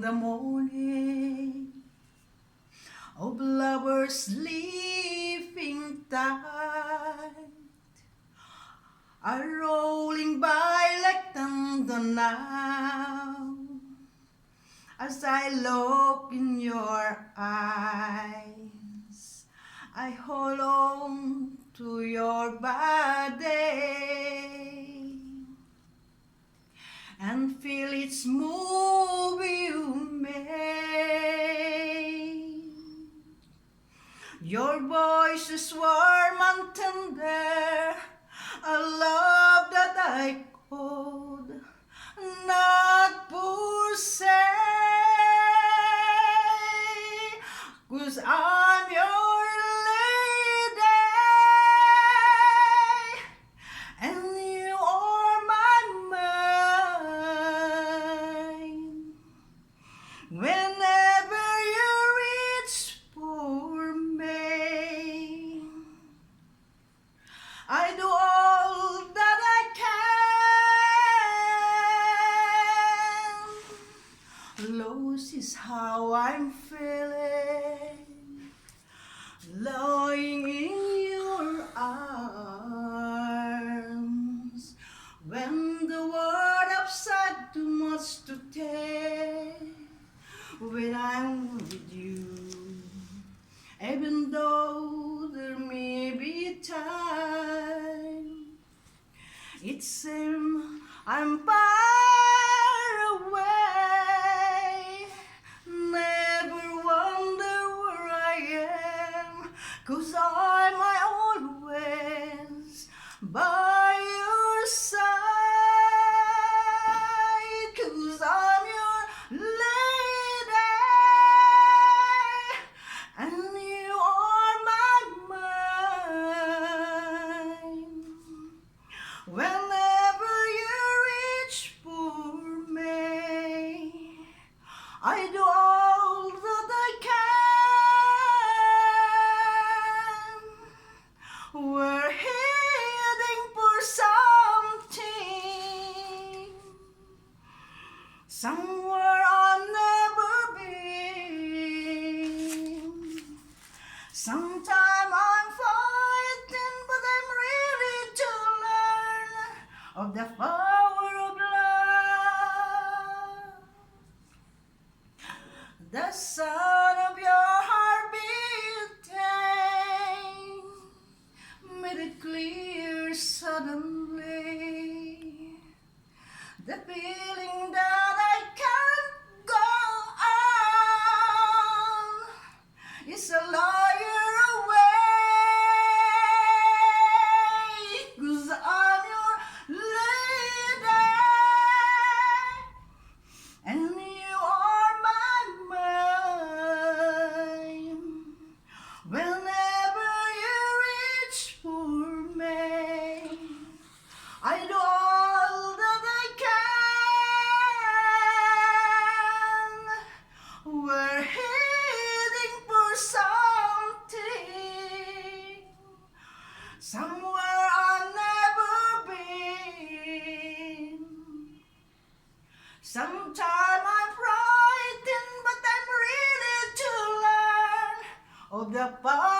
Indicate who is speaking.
Speaker 1: the morning of lovers sleeping tight are rolling by like thunder now as I look in your eyes. I hold on to your body and feel its move you make. Your voice is warm and tender, a love that I could not possess, 'cause I'm your lady and you are my mine. Whenever you reach for me, I do all that I can. Lost is how I'm feeling, lying in your arms. When the world upside too much to take, when I'm with you, even though there may be time, it seems I'm far away. Never wonder where I am, 'cause I'm always by your side, 'cause I'm your lady and you are my mine. Whenever you reach for me, I do all that I can. We're heading for something, somewhere I've never been. Sometimes I'm fighting, but I'm ready to learn of the power of love. The sound of your heart beating made it clear suddenly. The feeling that I can't go on is a liar away, 'cause I'm your lady and you are my mine. Whenever you reach for me, I do all that I can. We're heading for something, somewhere I've never been. Sometimes I'm frightened, but I'm ready to learn of the power